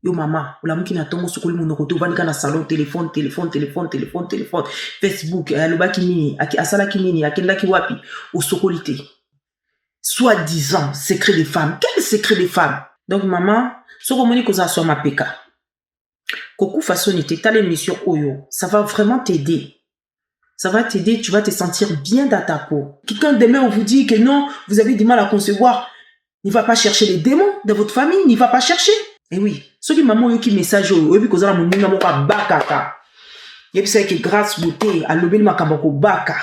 Yo mama, ula mki na tongo sukuli monokoto vani kana salon téléphone, Facebook, alobaki nini, asalaki nini, akendaki wapi, osokolite. Soi-disant, secret des femmes. Quel secret des femmes? Donc maman, soko moni koza so ma peka. Koku façonité, t'as l'émission Oyo, ça va vraiment t'aider. Ça va t'aider, tu vas te sentir bien dans ta peau. Quelqu'un demain on vous dit que non, vous avez du mal à concevoir, il va pas chercher les démons de votre famille, il va pas chercher. Et oui, ceux qui maman yo qui message yo, et puis koza la moninga moka bakaka. Et puis c'est que grâce beauté, à l'obéli makambako baka.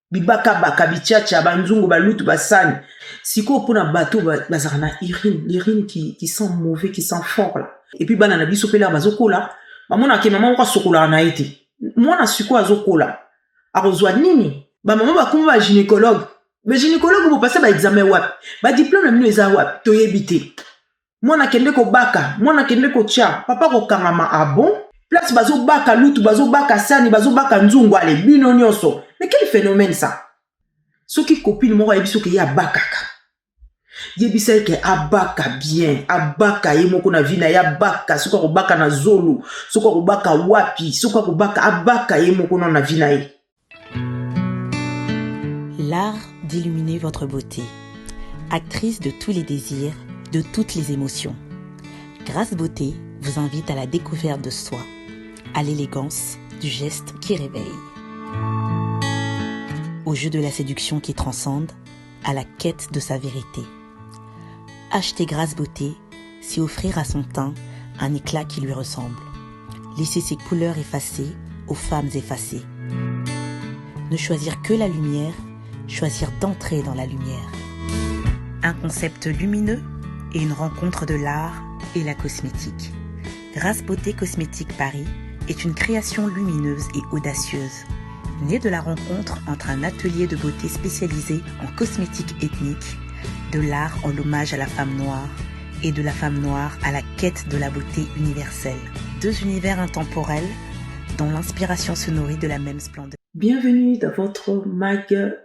Bibaka baka bichacha banzungu balutu basani. Siko pona bateau bazarana l'urine qui sent mauvais, qui sent fort là. Et puis banana biso pela bazokola, maman ke maman ko sokola na été. Moi na siko azokola. Arozwa nini? Ba maman ba kuma ba gynécologue. Mais gynécologue bo passer ba examen wap. Ba diplôme mino eza wap to yebite. Moi na kende ko baka, moi na kende ko tia, papa ko kangama abon. Place bazo baka lutu, bazo baka sani, bazo baka nzungu ale bino nyonso. Mais quel phénomène ça? Ce qui copine moi ebiso ke ya bakaka. Yebisa ke abaka bien, abaka yemoko na vina ya baka, suka ko baka na zolo, suka ko baka wapi, suka ko baka abaka yemoko na vina ye. L'art d'illuminer votre beauté. Actrice de tous les désirs, de toutes les émotions. Grâce Beauté vous invite à la découverte de soi, à l'élégance du geste qui réveille, au jeu de la séduction qui transcende, à la quête de sa vérité. Acheter Grâce Beauté, c'est offrir à son teint un éclat qui lui ressemble. Laisser ses couleurs effacées aux femmes effacées. Ne choisir que la lumière, choisir d'entrer dans la lumière. Un concept lumineux et une rencontre de l'art et la cosmétique. Grâce Beauté Cosmétique Paris est une création lumineuse et audacieuse, née de la rencontre entre un atelier de beauté spécialisé en cosmétique ethnique, de l'art en l'hommage à la femme noire et de la femme noire à la quête de la beauté universelle. Deux univers intemporels dont l'inspiration se nourrit de la même splendeur. Bienvenue dans votre mag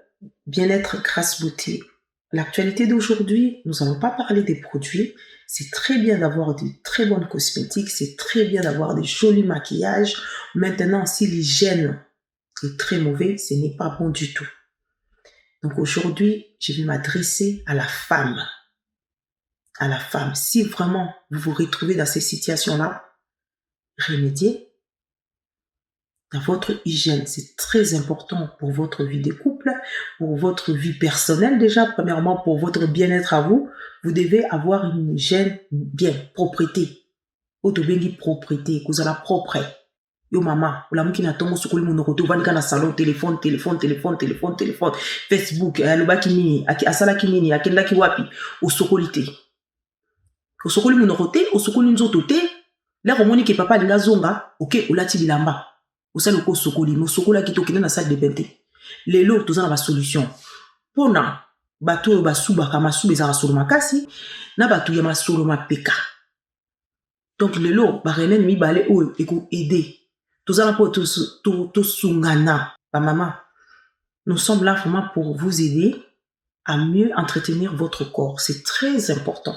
Bien-être Grâce Beauté. L'actualité d'aujourd'hui, nous n'allons pas parler des produits. C'est très bien d'avoir de très bonnes cosmétiques, c'est très bien d'avoir des jolis maquillages. Maintenant, si l'hygiène est très mauvaise, ce n'est pas bon du tout. Donc aujourd'hui, je vais m'adresser à la femme. À la femme. Si vraiment vous vous retrouvez dans ces situations-là, remédiez dans votre hygiène. C'est très important pour votre vie de couple, pour votre vie personnelle déjà. Premièrement, pour votre bien-être à vous, vous devez avoir une hygiène bien, propreté. Autobengi propreté, que vous allez propre. Yo mama, ula mki na tongo sukuli monokoto vani kana salon téléphone, Facebook, alobaki nini, asalaki nini, akendaki wapi, osokolite. Osokoli monokote, osokoli nzoto te, la romoni ke papa linga zonga, ok, ulati bilamba. Osali ko sokoli, no sokola ki tokende na salle de bain te. Lelo tozana ba solution. Pona bato basuba kama suba za solo makasi, na bato ya masolo mapeka. Donc lelo ba renen mi balé oyo eko aider. Tozana po to sungana. Ba maman, nous sommes là vraiment pour vous aider à mieux entretenir votre corps. C'est très important.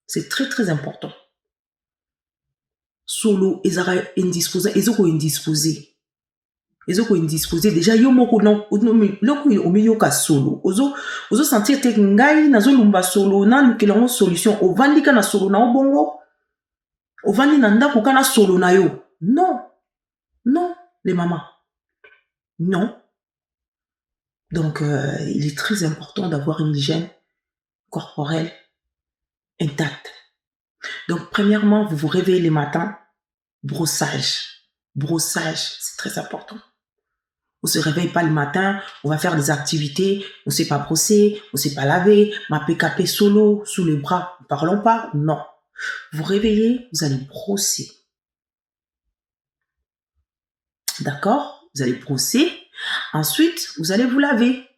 C'est très très important. Solo ezara indisposé, ezoko indisposé. Ezoko indisposé déjà yo moko non loko omiyo ka solo. Ozo sentir te ngai nazo lumba solo na lukelango solution ovandika na solo na obongo. Ovandi na ndako kana solo na yo. Non. Non, les mamans. Non. Donc il est très important d'avoir une hygiène corporelle intacte. Donc, premièrement, vous vous réveillez le matin, brossage. Brossage, c'est très important. On se réveille pas le matin, on va faire des activités, on sait pas brosser, on sait pas laver, ma PKP solo, sous les bras, ne parlons pas, non. Vous réveillez, vous allez brosser. D'accord? Vous allez brosser. Ensuite, vous allez vous laver.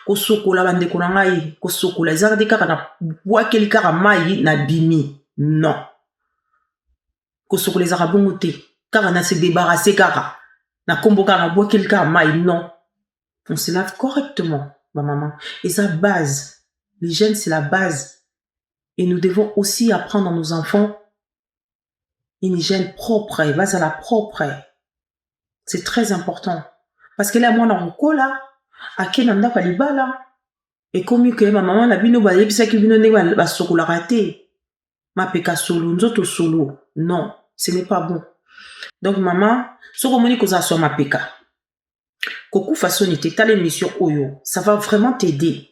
Kosokola bande konangai, kosokola ezarde kaka na wakeli kaka mai na bimi. Non. Kosokola ezara bongo te. Kaka na se débarrasser kaka. Na kombo kaka na wakeli kaka mai. Non. On se lave correctement, ma maman. Et ça, base. L'hygiène, c'est la base. Et nous devons aussi apprendre à nos enfants une hygiène propre, base à la propre. C'est très important. Parce que là, moi, on a là, à qui on a là, et comme que ma maman la bino ba yebisa ki bino ndenge ba sokola raté. Ma peka solo, nzoto solo. Non, ce n'est pas bon. Donc maman, so komoni koza so ma peka. Koku façonité, t'as l'émission Oyo, ça va vraiment t'aider.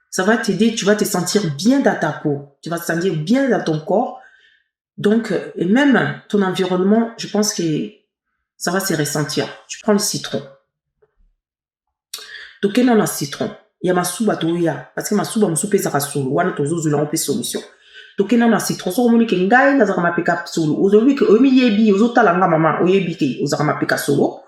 Ça va t'aider, tu vas te sentir bien dans ta peau, tu vas te sentir bien dans ton corps. Donc, et même ton environnement, je pense que ça va se ressentir. Tu prends le citron. Donc, il y a un citron. Il y a ma souba toya. Parce que ma souba, mon soupe, ça va solo. Ou alors, tu as une solution. Donc, il y a un citron. So, on dit que ngai, na zama peka solo. Aujourd'hui, que omi yebi, ozota langa maman, oyebi ke, ozama peka solo.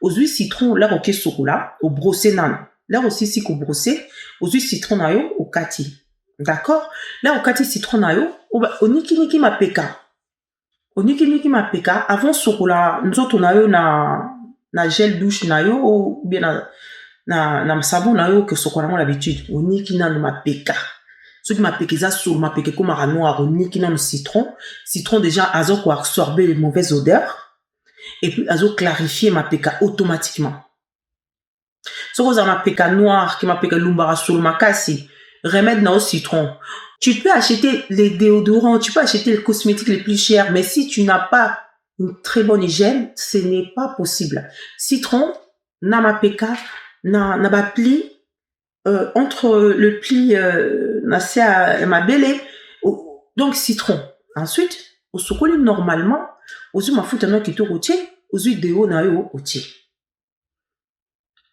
Aujourd'hui, citron, là, ok, sokola, au brosser nan. Là aussi, si qu'on brosser, aujourd'hui, citron na yo, au kati. D'accord? Là, au kati citron na yo, au niki ma peka. Au niki ma peka, avant sokola, nous autres, na yo, na gel douche na yo, ou bien na savon na yo, que sokola, mon l'habitude. Au niki na ma peka. Ceux qui m'a piqué ça sur ma piqué comme un noir, au niki na le citron. Citron, déjà, azo quoi absorber les mauvaises odeurs. Et puis, azo clarifier ma peka automatiquement. Ce que vous avez ma peka noire, qui m'a piqué lumbara sur ma cassi, remède na au citron. Tu peux acheter les déodorants, tu peux acheter les cosmétiques les plus chers, mais si tu n'as pas une très bonne hygiène, ce n'est pas possible. Citron, na ma peka, na ba pli, entre le pli, na à ma belle, donc citron. Ensuite, au sokoli normalement, aux yeux ma foute un qui te routier, aux yeux de haut na yo routier.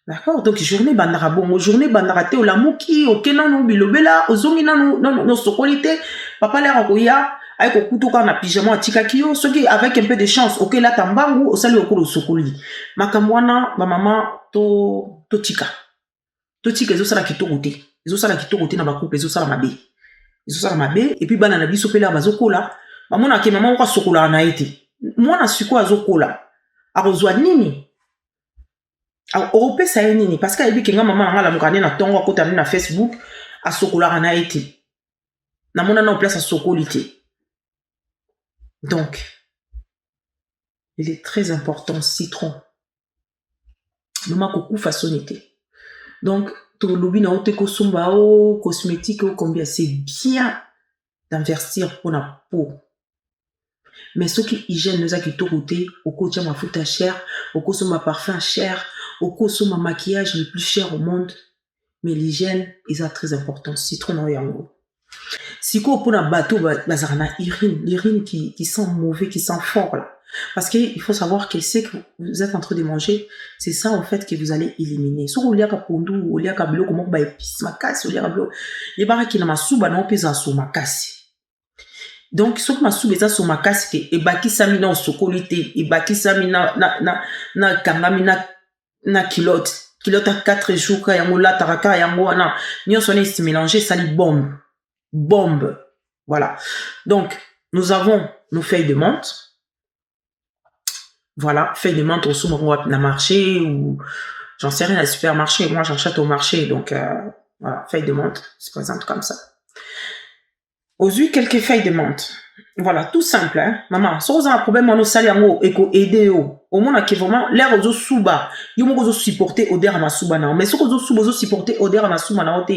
D'accord? Donc, journée bandara bon, journée bandara te, o la moki, o kenano bilobela, o zongi nano, non, sokolite, papa l'air en koya, avec au couteau quand on a pyjama à tikakio, ce qui, avec un peu de chance, ok, là, tambangu, au sali au kolo sokoli. Makamwana, ma maman, to tika. To tika, ezo sala kito route. Ezo sala kito route na ba couple, ezo sala mabe. Ezo sala mabe, et puis banana biso pela bazokola, maman na ke maman waka sokola na ete. Mwana siko azokola. Arozwa nini? Europe ça est nini parce qu'elle dit que maman nga la mukane na tongo à côté na Facebook à sokola na été na mona na place à sokolité. Donc il est très important citron maman koku façonnité. Donc to lobi na ote ko sumba o cosmétique o combien c'est bien d'investir pour la peau. Mais ce qui hygiène nous a qui to côté au coach ma futa cher au coach ma parfum cher au cours ma maquillage le plus cher au monde, mais l'hygiène est très important. Citron na yango. Si ko pour un bateau, bazarana l'urine qui sent mauvais, qui sent fort là. Parce que il faut savoir que c'est que vous êtes en train de manger, c'est ça en fait que vous allez éliminer. So ou liaka pondu, ou liaka bilo comment ba épice makasi, ou liaka bilo. Il y a qui na masuba na pesa so makasi. Donc ce que masuba eza so makasi ke e baki samina o sokolité, e baki samina na kangamina na kilote à 4 jours ka yango la taraka yango na nyonso ne se mélanger ça li bombe voilà. Donc nous avons nos feuilles de menthe, voilà, feuilles de menthe au sous na marché ou j'en sais rien, à supermarché, moi j'achète au marché, donc voilà, feuilles de menthe se présente comme ça. Aux huiles, quelques feuilles de menthe. Voilà, tout simple, hein. Maman, si vous avez un problème, on sali yango, eko aider au moins, qui vraiment, l'air aux souba, yo mo go supporter odeur à ma souba na. Mais si vous souba, vous supporter odeur à ma souba na ote.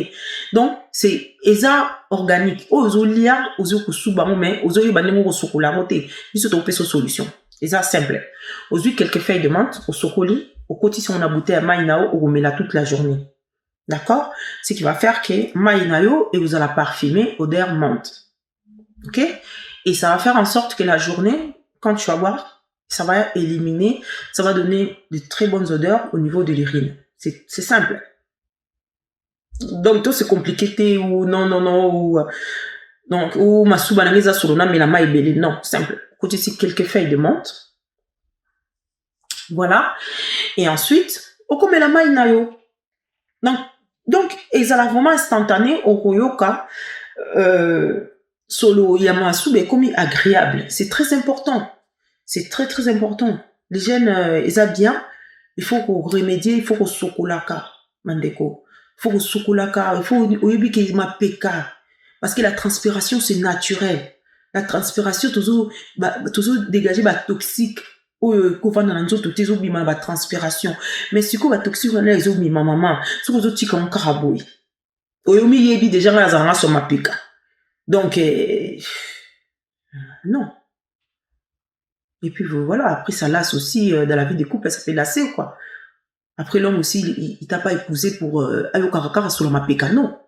Donc, c'est, eza organique. Ozo lia, ozo souba, mais ozo yibane mo go sokola ote. Ils se trompent sur solution. Eza simple. Aux huiles, quelques feuilles de menthe, au sokoli, au côté, si on a bouteille à maïnao, on met là toute la journée. D'accord? Ce qui va faire que maïnayo, et vous allez parfumer odeur menthe. Ok? Et ça va faire en sorte que la journée, quand tu vas boire, ça va éliminer, ça va donner de très bonnes odeurs au niveau de l'urine. C'est simple. Donc, tout c'est compliqué, ou non, ou ma soubanamiza solona, mais la maille belé. Non, simple. Côté ici, quelques feuilles de menthe. Voilà. Et ensuite, on met la maille nayo. Donc, et ça va vraiment instantané au royoka, solo yamasu comme agréable. C'est très important. C'est très très important. L'hygiène ils a bien. Il faut qu'on remédie. Il faut qu'on sokolaka mandeko. Il faut qu'on sokolaka. Il faut oyebi que ma peka. Parce que la transpiration c'est naturel. La transpiration, toujours dégager ba toxique. Qu'on va dans nzoto te zo bima ba transpiration. Mais si ko ba toxique on a zo bima maman, so ko zo tika on karaboy. Oyomi yebi déjà na zanga sur ma pika. Donc non. Et puis voilà, après ça lasse aussi dans la vie des couples, ça fait lasser quoi. Après l'homme aussi il t'a pas épousé pour ayo karakara sur ma pika non.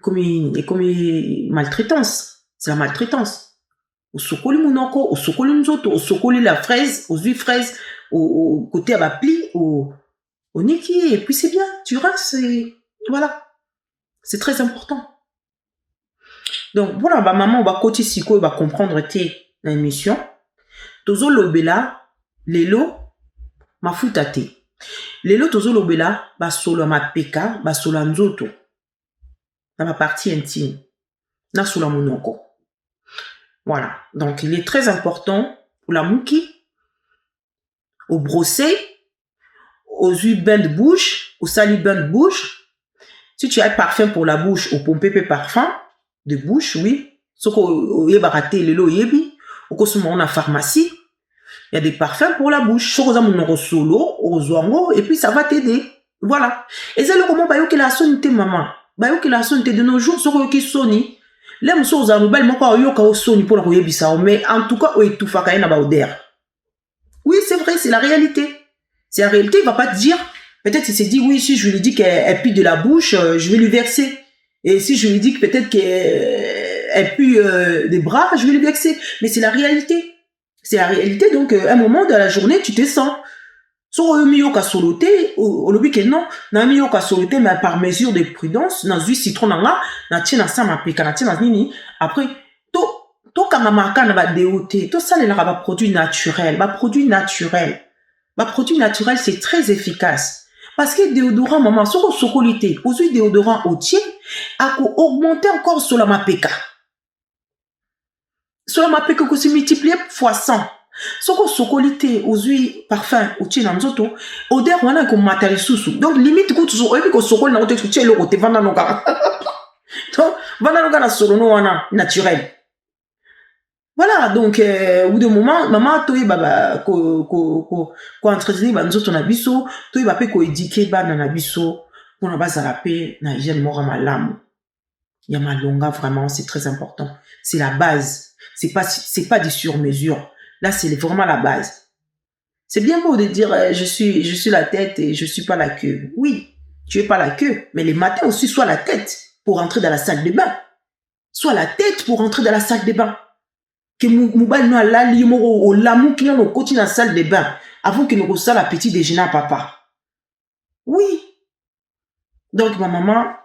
Comme maltraitance, c'est la maltraitance. Au sokoli munoko, au sokoli nzoto, au sokoli la fraise, aux huit fraises, au côté à ma pli, au niki, et puis c'est bien, tu restes, voilà. C'est très important. Donc, voilà, bah, maman, va côté siko, va comprendre l'émission. Tozo lobela, lelo, ma futate. Lelo tozo lobela, ba solo ma peka, ba solo nzoto. Dans ma partie intime. Na solo munoko. Voilà. Donc, il est très important pour la mouki, au brossé, aux huiles bain de bouche, au sali bain de bouche. Si tu as un parfum pour la bouche, au pompé parfum de bouche, oui. Ce qu'on y a raté, le lo yebi, au consommant en pharmacie, il y a des parfums pour la bouche. Ce qu'on a mon solo, au zongo, et puis ça va t'aider. Voilà. Et c'est le comment, bah, que la sonne maman. Bah, que la sonne de nos jours, ce qu'on qui sonne. Les moussous à nouvelle, moi, quand yoka au son pour la royebisa, mais en tout cas, tout fa kaina bauder. Oui, c'est vrai, c'est la réalité. C'est la réalité, il va pas te dire, peut-être il s'est dit, oui, si je lui dis qu'elle pue de la bouche, je vais lui verser. Et si je lui dis que peut-être qu'elle pue des bras, je vais lui verser. Mais c'est la réalité. C'est la réalité, donc, à un moment de la journée, tu te sens. So miyo ka soloté au lobby que non na miyo ka soloté mais par mesure de prudence na zui citron na tina sa ma peka na tina nini après to kanga marka na ba déoté to ça les ba produit naturel c'est très efficace parce que déodorant maman soko qualité aux huiles déodorant entier a augmenter encore sur la mapeka que se multiplier fois 100. Sokolité aux huiles parfum au tien nzoto odeur wana ko matali susu donc limite ko toujours ebi ko sokol na ote tchelo ko te vanda no ka donc vanda no ka na solo no wana naturel voilà donc au bout de moment maman to baba ko entretenir ba nzoto na biso to ba pe ko éduquer ba na biso pour na bazala pe na hygiène mora malamu ya malonga vraiment c'est très important c'est la base c'est pas du sur mesure. Là, c'est vraiment la base. C'est bien beau de dire je suis la tête et je suis pas la queue. Oui, tu es pas la queue, mais les matins aussi, sois la tête pour entrer dans la salle de bain. Sois la tête pour entrer dans la salle de bain. Que moubal no la limo au l'amour qui nous continue dans la salle de bain avant que nous reçoive la petit déjeuner à papa. Oui. Donc ma maman,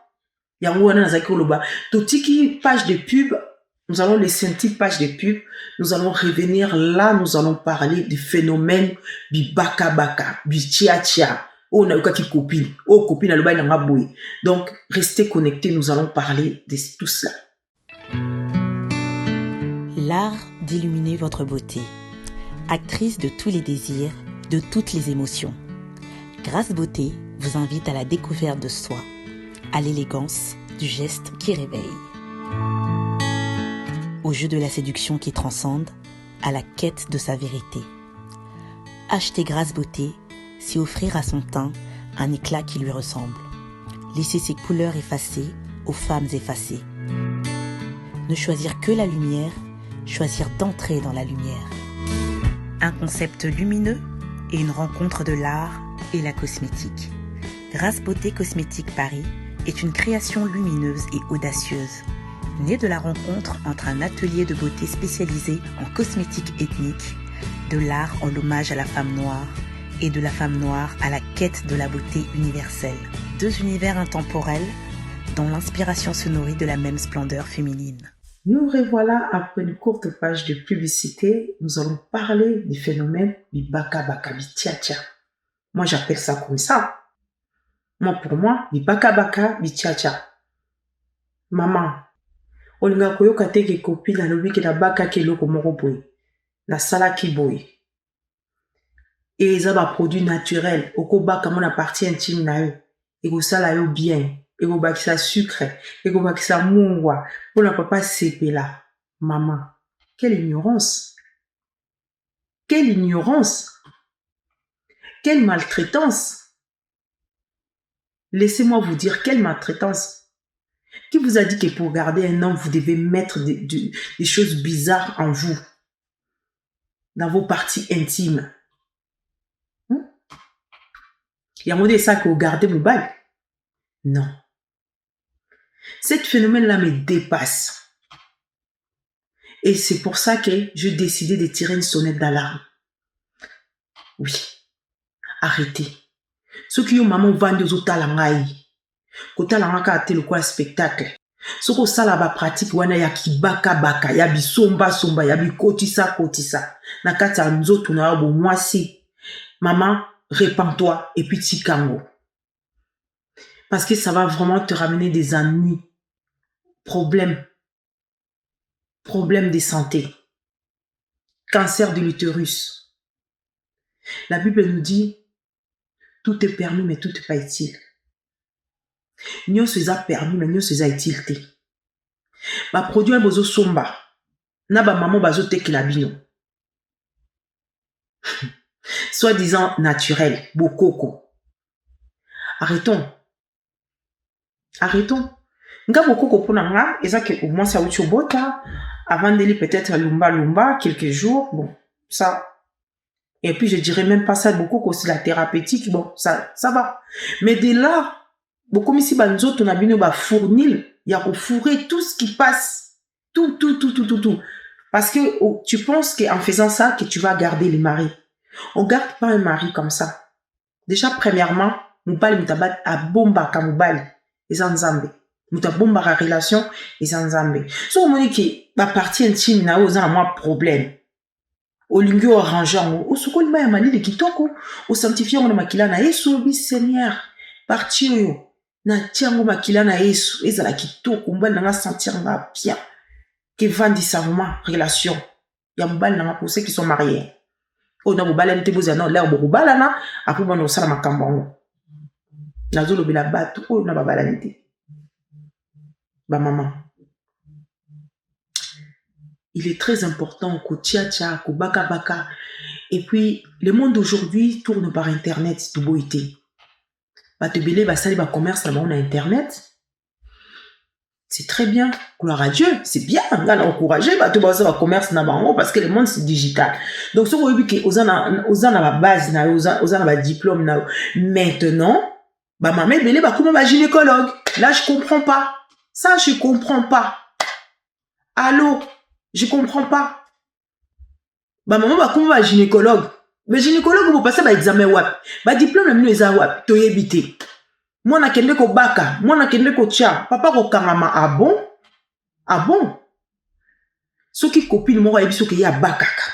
yango wana nazaki loba, totiki page de pub. Nous allons laisser une petite page de pub. Nous allons revenir là. Nous allons parler du phénomène du baka baka, du chia chia. Oh, on a eu qui copine. Oh, copine, elle va y boué. Donc, restez connectés. Nous allons parler de tout cela. L'art d'illuminer votre beauté. Actrice de tous les désirs, de toutes les émotions. Grâce Beauté vous invite à la découverte de soi, à l'élégance du geste qui réveille. Au jeu de la séduction qui transcende, à la quête de sa vérité. Acheter Grâce Beauté, c'est offrir à son teint un éclat qui lui ressemble. Laisser ses couleurs effacées aux femmes effacées. Ne choisir que la lumière, choisir d'entrer dans la lumière. Un concept lumineux et une rencontre de l'art et la cosmétique. Grâce Beauté Cosmétique Paris est une création lumineuse et audacieuse. Né de la rencontre entre un atelier de beauté spécialisé en cosmétique ethnique, de l'art en l'hommage à la femme noire et de la femme noire à la quête de la beauté universelle. Deux univers intemporels dont l'inspiration se nourrit de la même splendeur féminine. Nous revoilà après une courte page de publicité. Nous allons parler du phénomène du baka baka, du tia tia. Moi j'appelle ça comme ça. Pour moi, du baka baka, du tia tia. Maman. Olinga koyoka te ke copine alobi ke na baka ke eloko moko boye na sala ki boye et eza ba produit naturel okobaka mo na partie intime na yo ekosala yo bien ekobakisa sucre ekobakisa mungwa mpona papa sepela Maman, quelle ignorance! Quelle ignorance! Quelle maltraitance! Laissez-moi vous dire, quelle maltraitance! Qui vous a dit que pour garder un homme, vous devez mettre des choses bizarres en vous, dans vos parties intimes? Il y a un moment ça que vous gardez vos balles? Non. Ce phénomène-là me dépasse. Et c'est pour ça que j'ai décidé de tirer une sonnette d'alarme. Oui. Arrêtez. Ceux qui ont maman vendent aux otalangai. Kotalanga a le quoi spectacle. Ceux qui ont ça là pratique wana ya kibaka baka, ya bisomba somba, ya bikotisa kotisa. Nakata nzoto na bo mwasi. Maman, répands-toi et puis tikango. Parce que ça va vraiment te ramener des ennuis. Problèmes de santé. Cancer de l'utérus. La Bible nous dit, tout est permis, mais tout n'est pas utile. Nyo se za permis, mais nyo se za utilité. Ba produit un bozo somba. Na ba maman bazo teki la bino. Soi-disant naturel, bokoko. Arrêtons. Nga bokoko pona nga, eza que au moins ça ucho bota, avant d'aller peut-être lumba, quelques jours, bon, ça. Et puis je dirais même pas ça bokoko, c'est la thérapeutique, bon, ça va. Mais de là, beaucoup ici banzo ton abino ba fournil, il y a pour fourrer tout ce qui passe, tout. Parce que tu penses qu'en faisant ça que tu vas garder les maris. On garde pas un mari comme ça. Déjà premièrement, mubali mutabat a bomba ka mubali ezanzambe. Mutabomba la relation ezanzambe. So on dit que ba partie intime na oza moi problème. Au lingo arrangeant, au sukoli ma mali de kitoko, au sanctifier on makila na Yesu bi Seigneur. Parti yo na tiango makila na Yesu ezala kitoko mbali na sentir nga bien. Que vandi savement relation. Ya mbali na pour ceux qui sont mariés. On a bobala nte boza na l'air bobala na apu bana osala makambo. Nazo lobela batu o na babala nte. Ba maman. Il est très important ko tia ko baka. Et puis le monde d'aujourd'hui tourne par internet de boité. Ba te belé ba sali ba commerce là-bas on a internet. C'est très bien, gloire à Dieu, c'est bien, on a encouragé, bah tout ça va commerce na bango parce que le monde c'est digital. Donc ce qu'on veut que osana la base na osana ba diplôme na maintenant, bah maman belé bah comment ba gynécologue. Là je comprends pas. Ça je comprends pas. Allô, je comprends pas. Bah maman bah comment ba gynécologue. Mais gynécologue vous passer ba examen wap. Ba diplôme le eza wap, to yebité. Moi na kende ko baka, moi na kende ko tia, papa ko kangama ah bon. Ce qui copine moi yebiso ke ya bakaka.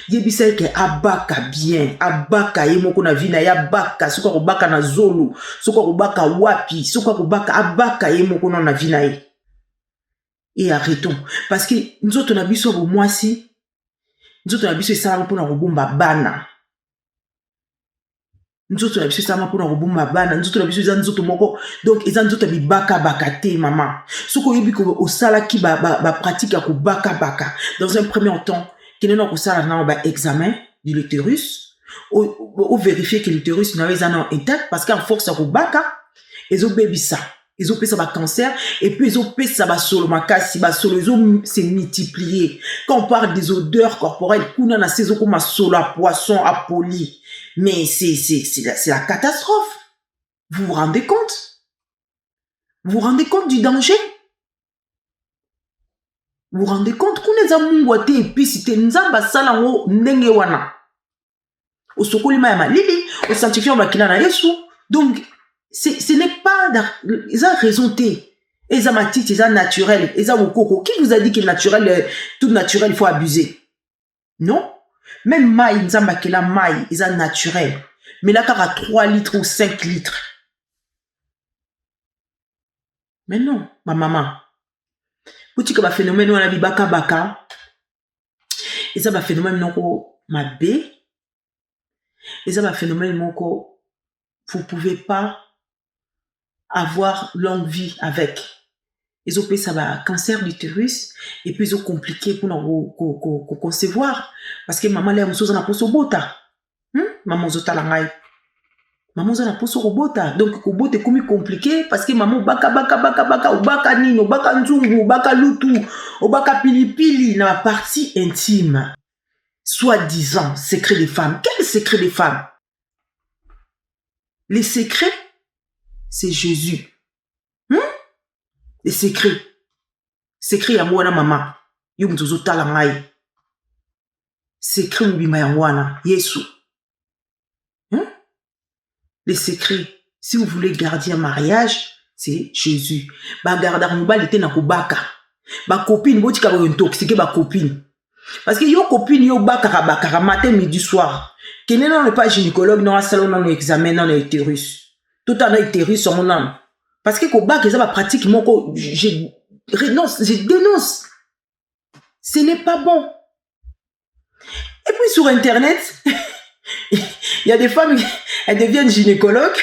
Yebisa ke abaka bien, abaka ye moko na vina ya baka, suka ko baka na zolo, suka ko baka wapi, suka ko baka abaka ye moko na vina ye. Et arrêtons parce que nous autres na biso bo mwasi, nous autres na biso ça pour na robomba bana. Nzoto na biso sama pona robuma bana nzoto na biso za nzoto moko donc eza nzoto bi baka te maman soko yebi ko osala ki ba pratique ko baka dans un premier temps kineno ko sala na ba examen de l'utérus ou vérifier que l'utérus na eza non intact parce qu'en force ko baka ezo bebisa ezo pesa ba cancer et puis ezo pesa ba solo makasi ba solo ezo se multiplier quand on parle des odeurs corporelles kuna na saison comme solo à poisson à poli. Mais c'est la catastrophe. Vous vous rendez compte? Vous vous rendez compte du danger? Vous vous rendez compte qu'on est en mouate et puis si t'es nzamba salango ndenge wana. Au sokoli ma malili, au sanctifiant bakila na Yesu. Donc, ce n'est pas, ils ont raison té. Ils ont matite, ils ont naturel, ils ont coco. Qui vous a dit que naturel, tout naturel, il faut abuser? Non? Même maï, nzamba ke la maï, ils sont naturels. Mais là, car à 3 litres ou 5 litres. Mais non, ma maman. Pouti que ba phénomène on a bi baka. Et ça ba phénomène non ko ma bé. Et ça ba phénomène non ko vous pouvez pas avoir longue vie avec. ils ont ça va cancer d'utérus et puis ils ont compliqué pour concevoir parce que maman l'air musoza na poso bota maman zota langai maman zona poso robota donc kobota comme compliqué parce que maman baka obaka nino obaka nzungu obaka lutu obaka pilipili na partie intime soi-disant secret des femmes. Quel secret des femmes? Les secrets, c'est Jésus. Les secrets. Secret ya mwana mama. Yo mtozo tala ngai. Secret mbima ya mwana. Yesu. Les secrets. Si vous voulez garder un mariage, c'est Jésus. Ba gardar mobile était na kobaka. Ba copine, bo tika ba intoxiquer ba copine. Parce que yo copine yo bakara matin midi soir. Kene non pas gynécologue non salon non examen non utérus. Tout en utérus sur mon âme. Parce que ko bak ça va pratique moko je renonce, je dénonce. Ce n'est pas bon. Et puis sur internet, il y a des femmes elles deviennent gynécologues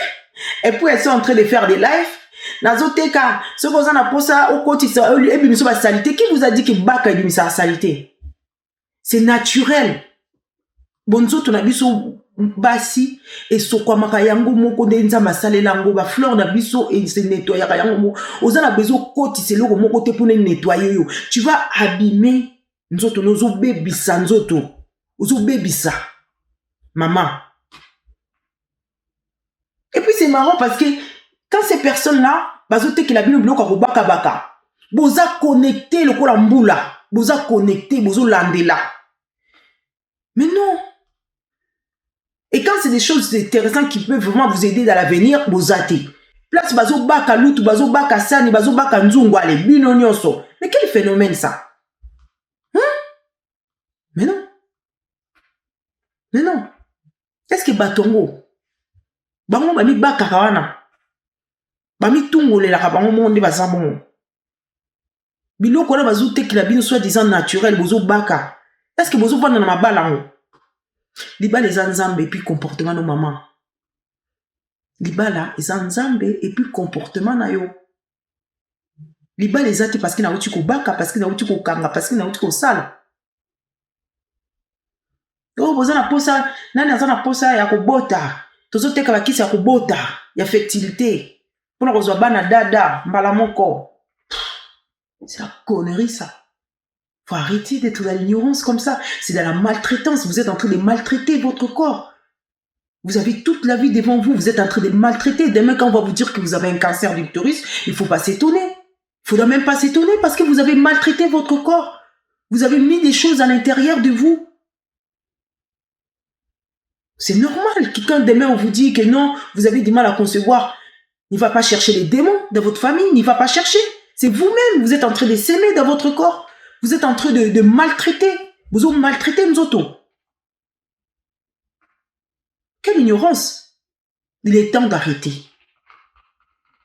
et puis elles sont en train de faire des lives. Nazoteka, ce qu'on a pour ça au quotidien et puis nous salité. Qui vous a dit que bak a sa salité? C'est naturel. Bonzo to na biso basi et sokwa makayango moko denza masale lango ba fleur na biso et se nettoyer yango oza na besoin koti c'est loko moko te pour nettoyer yo. Tu vas abîmer nzoto nozo bebisa nzoto. Ozo bebisa. Maman. Et puis c'est marrant parce que quand ces personnes-là bazote que la bino bloka ko baka boza connecté le kola mbula. Boza connecté, bozo landela. Mais non. Et quand c'est des choses intéressantes qui peuvent vraiment vous aider dans l'avenir, vous êtes. Place bazo baka lutu, bazo baka sani, bazo baka nzungwale, bino nyonso. Mais quel phénomène ça? Mais non. Mais non. Est-ce que batongo? Bango bami baka kawana. Bami tungole la kabango monde bazabongo. Biloko na bazo te la bino soit disant naturel, bozo baka. Est-ce que bozo vendre na mabala? Libala les nzambe et puis comportement de maman. Libala les nzambe et puis comportement na yo. Libala les ati parce qu'il na uti ko baka, parce qu'il na uti ko kanga, parce qu'il na uti ko sala. Oh boza na posa, nani aza na posa ya ko bota. Tozo teka bakisi ya ko bota, ya fertilité. Pona kozwa bana dada, mbala moko. C'est la connerie ça. Faut arrêter d'être dans l'ignorance comme ça. C'est dans la maltraitance. Vous êtes en train de maltraiter votre corps. Vous avez toute la vie devant vous. Vous êtes en train de maltraiter. Demain, quand on va vous dire que vous avez un cancer d'utérus, il ne faut pas s'étonner. Il ne faudra même pas s'étonner parce que vous avez maltraité votre corps. Vous avez mis des choses à l'intérieur de vous. C'est normal que quand demain on vous dit que non, vous avez du mal à concevoir, il ne va pas chercher les démons de votre famille. Il ne va pas chercher. C'est vous-même. Vous êtes en train de s'aimer dans votre corps. Vous êtes en train de maltraiter. Vous avez maltraité nous autres. Quelle ignorance. Il est temps d'arrêter.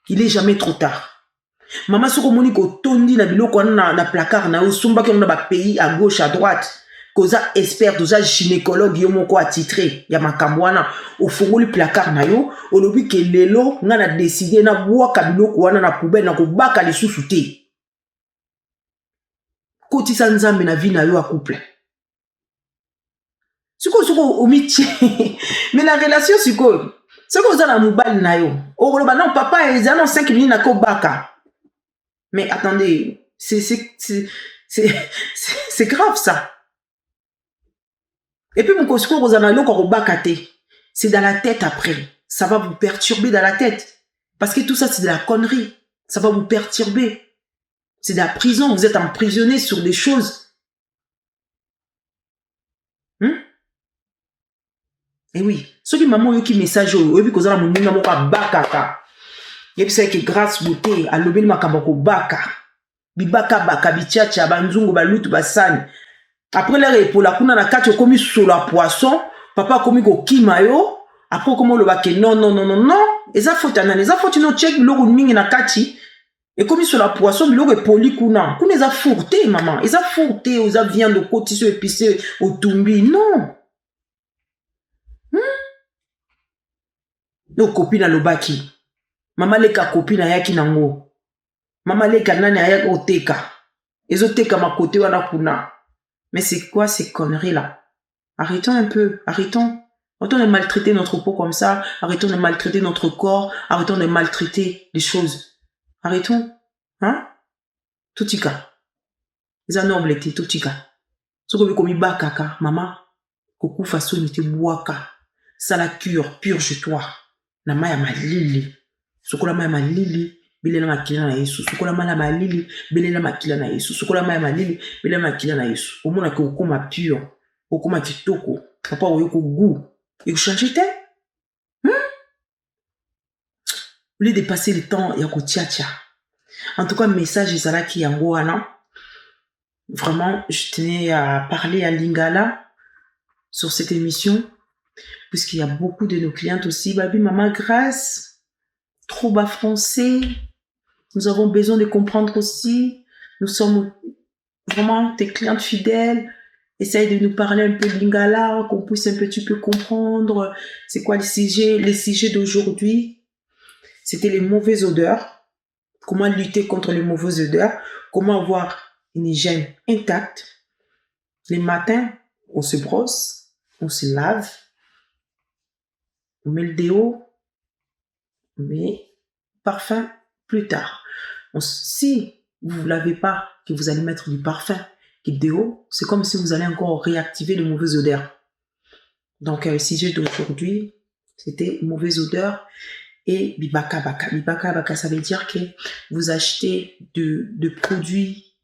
Il est jamais trop tard. Maman soko moni ko tondi na biloko na placard na osumba ki na ba pays à gauche à droite. Koza expert, koza gynécologue yo moko attitré ya makambwana au fongoli placard na yo, olobi ke lelo nga na décider na bwaka biloko wana na poubelle na ko baka lisusu te. Kotisa nzambe na vie na yo a couple. Siko omitié. Mais la relation siko oza na mobile na yo. Oloba non papa ils ont 5 minutes na ko baka. Mais attendez, c'est grave ça. Et puis mon kosiko oza na yo ko baka te. C'est dans la tête après. Ça va vous perturber dans la tête. Parce que tout ça c'est de la connerie. Ça va vous perturber. C'est de la prison, vous êtes emprisonné sur des choses. Et oui, ceux qui maman qui message et puis cause la mon numéro baka. Et puis c'est que grâce beauté à l'obéli makambako baka. Bibaka baka bichacha banzungu balutu basani. Après les pour la kuna na kati komi sur la poisson, papa komi ko kimayo, après comment le bake non. Et ça faut anana, ça faut no check lo mingi na kati. Et comme sur la poisson, il est poli kuna. Kuna les a fourté, maman. Ils a fourté, ils a viande de cotiseux épicé au tumbi. Non. Nos copines à l'obaki. Maman les ka copines à yaki nango. Maman leka nani aya oteka. Ezoteka ma côté wana kuna. Mais c'est quoi ces conneries là? Arrêtons un peu, arrêtons. Arrêtons de maltraiter notre peau comme ça, arrêtons de maltraiter notre corps, arrêtons de maltraiter les choses. Arrêtons. Hein? Tutika. Eza noble te tutika. Soko bikomi bakaka, mama, koku façon te boaka. Ça la cure, purge-toi. Na maya malili. Soko la maya malili, belela makila na Yesu. Soko la maya malili, belela makila na Yesu. Soko la maya malili, belela makila na Yesu. Omona ke okoma pure, okoma kitoko. Papa oyoko goût. Et vous changez tel? Au lieu de passer le temps, il y a ko tcha. En tout cas, message ezala ki yango wana. Vraiment, je tenais à parler à Lingala sur cette émission, puisqu'il y a beaucoup de nos clientes aussi. Babi, maman, grâce, trop bas français. Nous avons besoin de comprendre aussi. Nous sommes vraiment tes clientes fidèles. Essaye de nous parler un peu de Lingala, qu'on puisse un petit peu comprendre c'est quoi les sujets d'aujourd'hui. C'était les mauvaises odeurs. Comment lutter contre les mauvaises odeurs. Comment avoir une hygiène intacte. Les matins, on se brosse, on se lave, on met le déo, on met parfum plus tard. Si vous ne lavez pas, que vous allez mettre du parfum, et déo, c'est comme si vous allez encore réactiver les mauvaises odeurs. Donc, le sujet d'aujourd'hui, c'était mauvaises odeurs et bibaka baka. Bibaka baka, ça veut dire que vous achetez de produits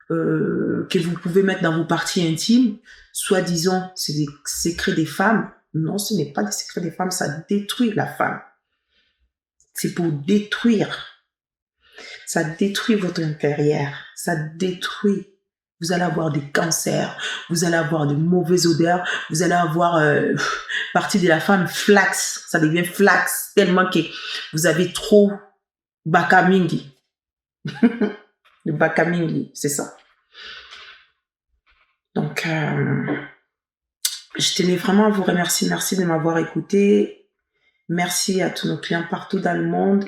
que vous pouvez mettre dans vos parties intimes, soi-disant c'est des secrets des femmes. Non, ce n'est pas des secrets des femmes, ça détruit la femme. C'est pour détruire. Ça détruit votre intérieur. Ça détruit. Vous allez avoir des cancers, vous allez avoir de mauvaises odeurs, vous allez avoir partie de la femme flax. Ça devient flax tellement que vous avez trop bakamingi. Le bakamingi, c'est ça. Donc, je tenais vraiment à vous remercier. Merci de m'avoir écouté. Merci à tous nos clients partout dans le monde.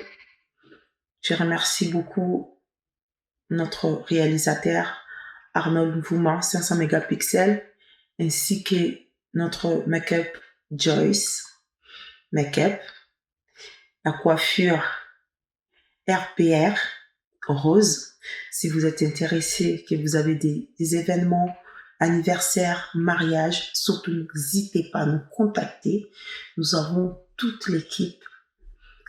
Je remercie beaucoup notre réalisateur Arnold Vouma, 500 mégapixels, ainsi que notre make-up Joyce Make-up, la coiffure RPR Rose. Si vous êtes intéressé, que vous avez des événements, anniversaires, mariages, surtout n'hésitez pas à nous contacter. Nous avons toute l'équipe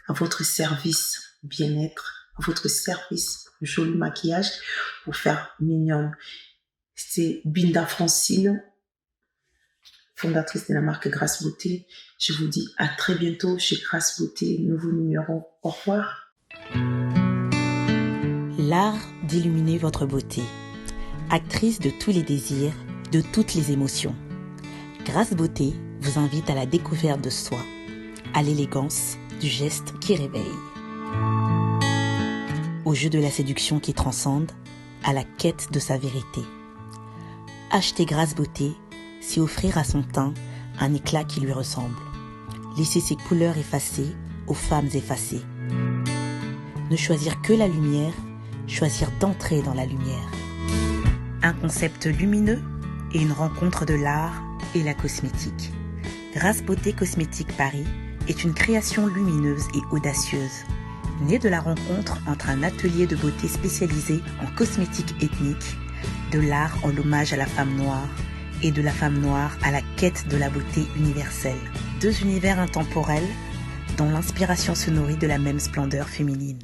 à votre service bien-être, à votre service joli maquillage pour faire mignonne. C'est Binda Francine, fondatrice de la marque Grâce Beauté. Je vous dis à très bientôt chez Grâce Beauté, nouveau numéro. Au revoir. L'art d'illuminer votre beauté. Actrice de tous les désirs, de toutes les émotions. Grâce Beauté vous invite à la découverte de soi, à l'élégance du geste qui réveille. Au jeu de la séduction qui transcende, à la quête de sa vérité. Acheter Grâce Beauté, c'est offrir à son teint un éclat qui lui ressemble. Laisser ses couleurs effacées aux femmes effacées. Ne choisir que la lumière, choisir d'entrer dans la lumière. Un concept lumineux et une rencontre de l'art et la cosmétique. Grâce Beauté Cosmétique Paris est une création lumineuse et audacieuse. Née de la rencontre entre un atelier de beauté spécialisé en cosmétique ethnique, de l'art en hommage à la femme noire et de la femme noire à la quête de la beauté universelle. Deux univers intemporels dont l'inspiration se nourrit de la même splendeur féminine.